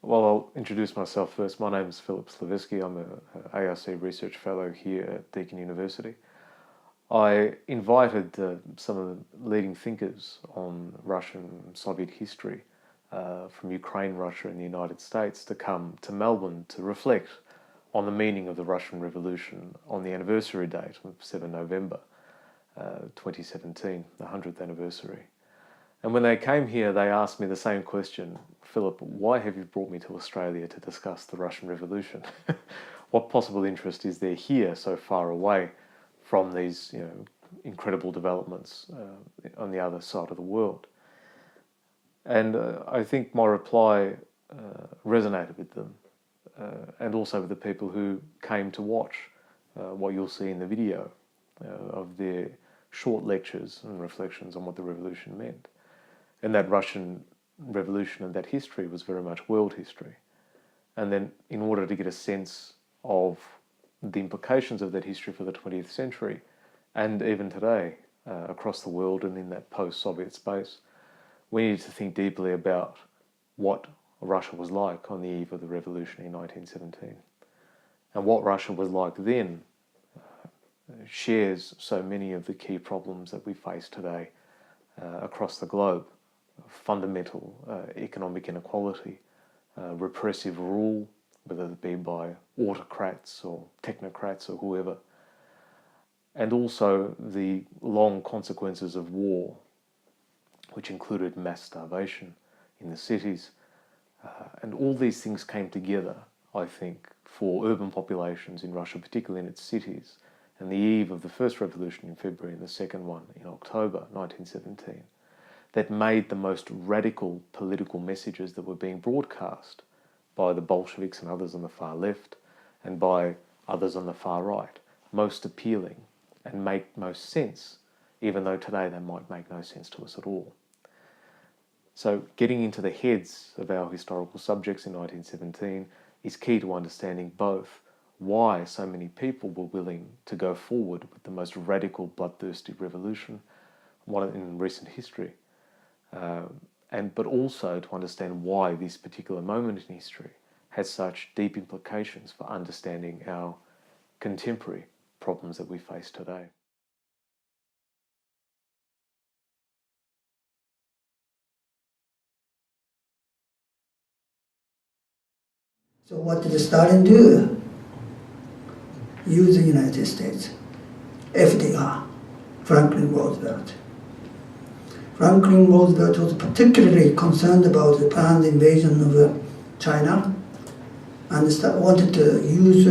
Well, I'll introduce myself first. My name is Filip Slaveski. I'm an ARC Research Fellow here at Deakin University. I invited some of the leading thinkers on Russian Soviet history from Ukraine, Russia and the United States to come to Melbourne to reflect on the meaning of the Russian Revolution on the anniversary date of 7 November 2017, the 100th anniversary. And when they came here, they asked me the same question: Philip, why have you brought me to Australia to discuss the Russian Revolution? What possible interest is there here, so far away from these, incredible developments on the other side of the world? And I think my reply resonated with them, and also with the people who came to watch what you'll see in the video of their short lectures and reflections on what the revolution meant. And that Russian Revolution and that history was very much world history. And then in order to get a sense of the implications of that history for the 20th century, and even today, across the world and in that post-Soviet space, we needed to think deeply about what Russia was like on the eve of the revolution in 1917. And what Russia was like then shares so many of the key problems that we face today across the globe. Fundamental economic inequality, repressive rule, whether it be by autocrats or technocrats or whoever, and also the long consequences of war, which included mass starvation in the cities. And all these things came together, I think, for urban populations in Russia, particularly in its cities, and the eve of the first revolution in February and the second one in October 1917. That made the most radical political messages that were being broadcast by the Bolsheviks and others on the far left and by others on the far right most appealing and make most sense, even though today they might make no sense to us at all. So getting into the heads of our historical subjects in 1917 is key to understanding both why so many people were willing to go forward with the most radical, bloodthirsty revolution, one in recent history, but also to understand why this particular moment in history has such deep implications for understanding our contemporary problems that we face today. So what did Stalin do? Use the United States, FDR, Franklin Roosevelt. Franklin Roosevelt was particularly concerned about the planned invasion of China and wanted to use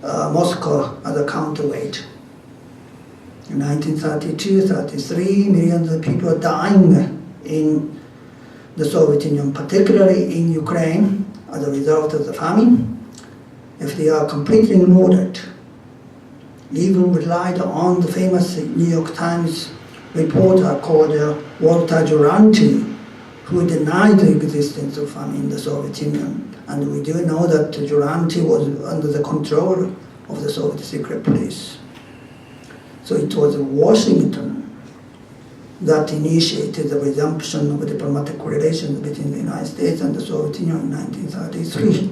Moscow as a counterweight. In 1932-33, millions of people were dying in the Soviet Union, particularly in Ukraine, as a result of the famine. FDR completely ignored it, even relied on the famous New York Times reporter called Walter Duranty, who denied the existence of famine in the Soviet Union. And we do know that Duranty was under the control of the Soviet secret police. So it was Washington that initiated the resumption of diplomatic relations between the United States and the Soviet Union in 1933.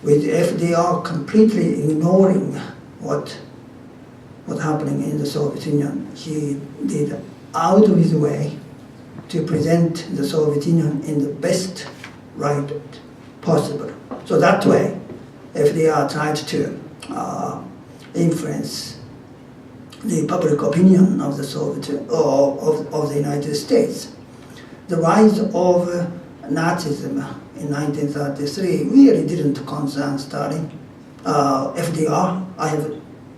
With FDR completely ignoring what was happening in the Soviet Union, he did out of his way to present the Soviet Union in the best light possible. So that way, FDR tried to influence the public opinion of the of the United States. The rise of Nazism in 1933 really didn't concern Stalin. FDR, I have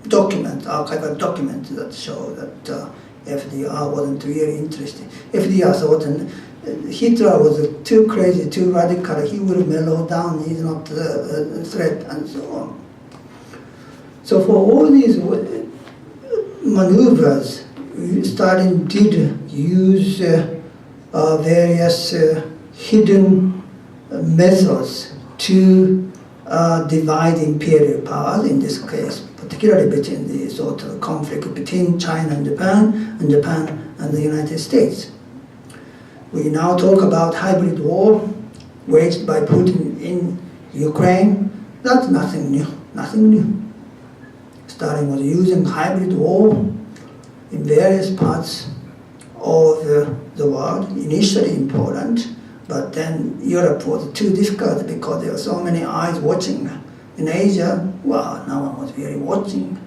archival documents that show that FDR wasn't really interested. FDR thought Hitler was too crazy, too radical, he will mellow down, he's not a threat, and so on. So for all these maneuvers, Stalin did use various hidden methods to divide imperial powers, in this case, particularly between the sort of conflict between China and Japan and the United States. We now talk about hybrid war, waged by Putin in Ukraine, that's nothing new, nothing new. Stalin was using hybrid war in various parts of the world, initially in Poland, but then Europe was too difficult because there were so many eyes watching. In Asia, well, no one was really watching.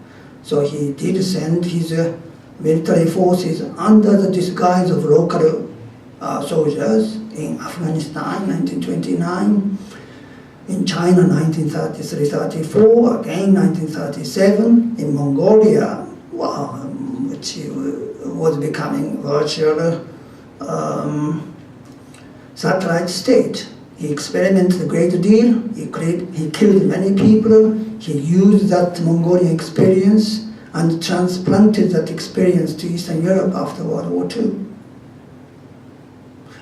So he did send his military forces under the disguise of local soldiers in Afghanistan, 1929, in China, 1933-34, again 1937, in Mongolia, well, which was becoming virtual satellite state. He experimented a great deal, he killed many people, he used that Mongolian experience and transplanted that experience to Eastern Europe after World War II.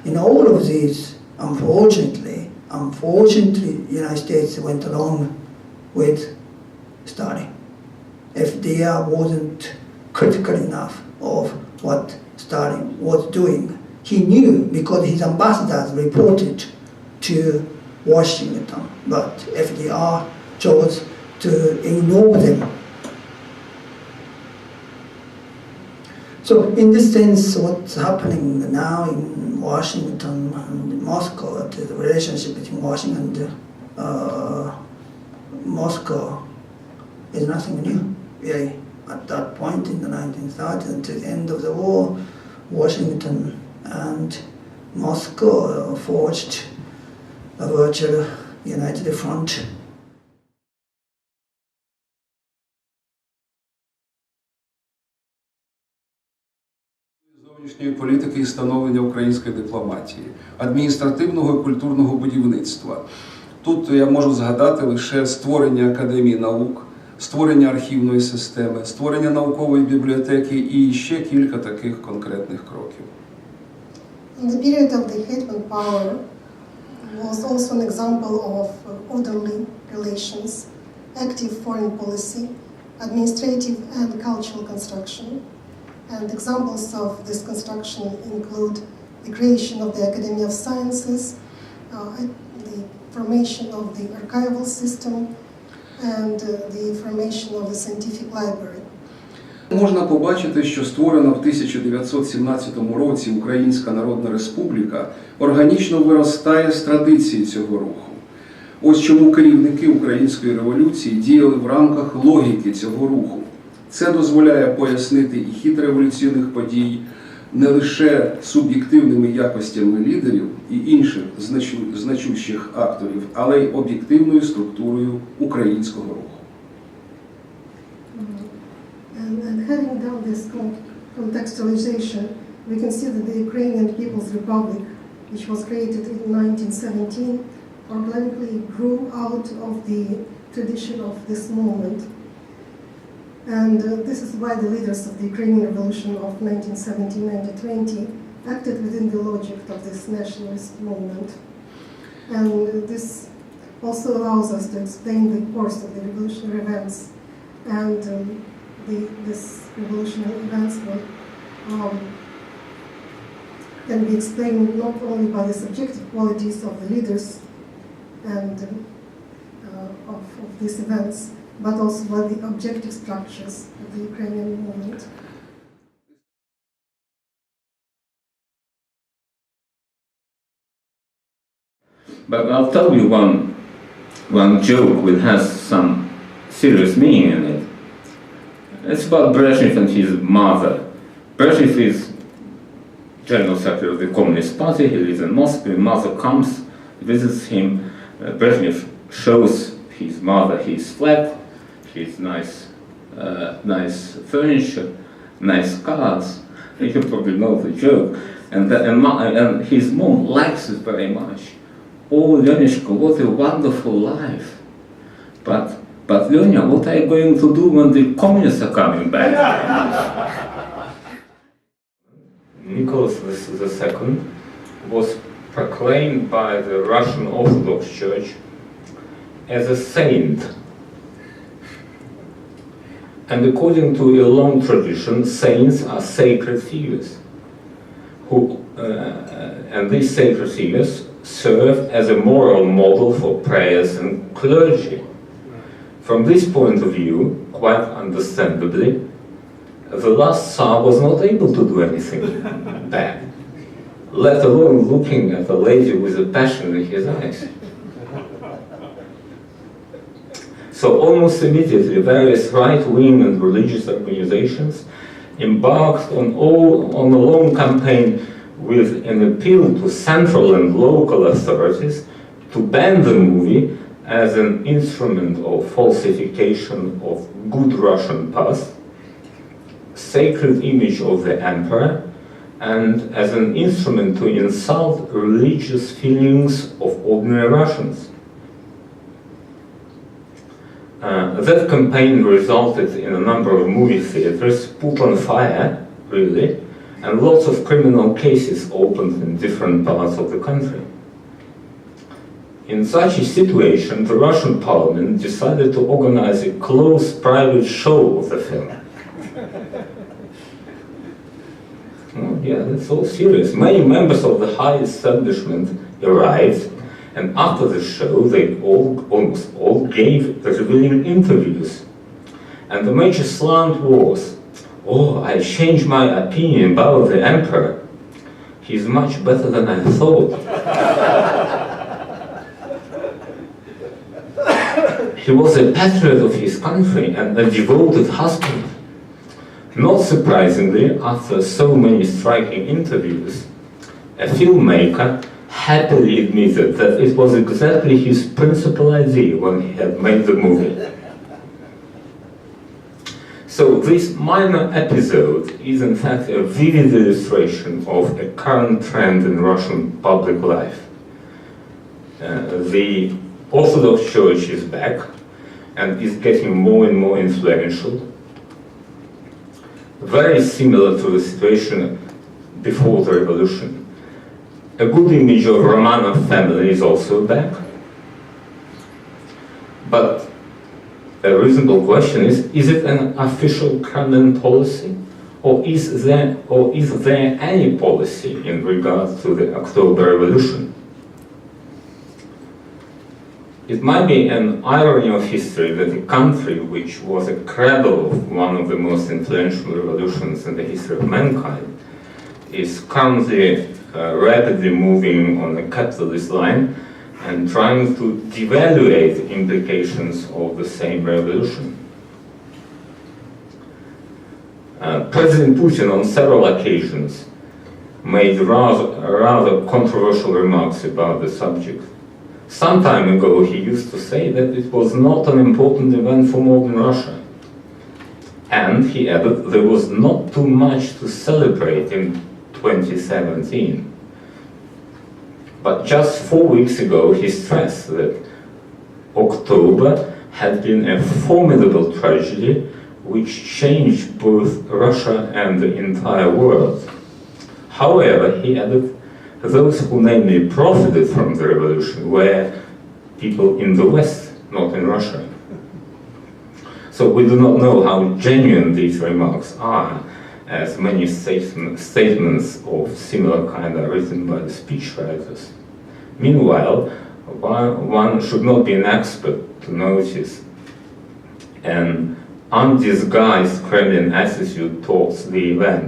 In all of these, unfortunately, the United States went along with Stalin. FDR wasn't critical enough of what Stalin was doing. He knew because his ambassadors reported to Washington, but FDR chose to ignore them. So in this sense, what's happening now in Washington and Moscow, the relationship between Washington and Moscow is nothing new, really. At that point in the 1930s, until the end of the war, Washington and Moscow forged a virtual united front. Зовнішньої політики і становлення української дипломатії, адміністративного і культурного будівництва. Тут я можу згадати лише створення Академії наук, створення архівної системи, створення наукової бібліотеки і ще кілька таких конкретних кроків. In the period of the Hetman power was also an example of orderly relations, active foreign policy, administrative and cultural construction. And examples of this construction include the creation of the Academy of Sciences, the formation of the archival system, and the formation of the scientific library. Можна побачити, що створена в 1917 році Українська Народна Республіка органічно виростає з традиції цього руху. Ось чому керівники Української революції діяли в рамках логіки цього руху. Це дозволяє пояснити і хід революційних подій не лише суб'єктивними якостями лідерів і інших значущих акторів, але й об'єктивною структурою українського руху. And having done this contextualization, we can see that the Ukrainian People's Republic, which was created in 1917, organically grew out of the tradition of this movement. And this is why the leaders of the Ukrainian Revolution of 1917-1920 acted within the logic of this nationalist movement. And this also allows us to explain the course of the revolutionary events. And this revolutionary events can be explained not only by the subjective qualities of the leaders and of these events, but also by the objective structures of the Ukrainian movement. But I'll tell you one joke which has some serious meaning in it. It's about Brezhnev and his mother. Brezhnev is General Secretary of the Communist Party. He lives in Moscow. His mother comes, visits him. Brezhnev shows his mother his flat, his nice furniture, nice cars. You probably know the joke. And his mom likes it very much. Oh, Lenishka, what a wonderful life. But Lenya, what are you going to do when the communists are coming back? Nicholas II was proclaimed by the Russian Orthodox Church as a saint. And according to a long tradition, saints are sacred figures. And these sacred figures served as a moral model for prayers and clergy. From this point of view, quite understandably, the last Tsar was not able to do anything bad, let alone looking at a lady with a passion in his eyes. So almost immediately, various right-wing and religious organizations embarked on a long campaign with an appeal to central and local authorities to ban the movie as an instrument of falsification of good Russian past, sacred image of the emperor, and as an instrument to insult religious feelings of ordinary Russians. That campaign resulted in a number of movie theaters put on fire, really, and lots of criminal cases opened in different parts of the country. In such a situation, the Russian parliament decided to organize a closed private show of the film. Oh, yeah, that's all serious. Many members of the high establishment arrived, and after the show, they almost all gave revealing interviews. And the major slant was, "Oh, I changed my opinion about the emperor. He's much better than I thought." He was a patriot of his country and a devoted husband. Not surprisingly, after so many striking interviews, a filmmaker happily admitted that it was exactly his principal idea when he had made the movie. So this minor episode is in fact a vivid illustration of a current trend in Russian public life. The Orthodox Church is back and is getting more and more influential. Very similar to the situation before the revolution. A good image of Romanov family is also back. But a reasonable question is it an official Kremlin policy? Or is there any policy in regard to the October Revolution? It might be an irony of history that a country which was a cradle of one of the most influential revolutions in the history of mankind is currently rapidly moving on a capitalist line and trying to devaluate the implications of the same revolution. President Putin on several occasions made rather controversial remarks about the subject. Some time ago he used to say that it was not an important event for modern Russia. And he added there was not too much to celebrate in 2017. But just 4 weeks ago he stressed that October had been a formidable tragedy which changed both Russia and the entire world. However, he added, those who namely profited from the revolution were people in the West, not in Russia. So we do not know how genuine these remarks are, as many statements of similar kind are written by the speechwriters. Meanwhile, one should not be an expert to notice an undisguised Kremlin attitude towards the event.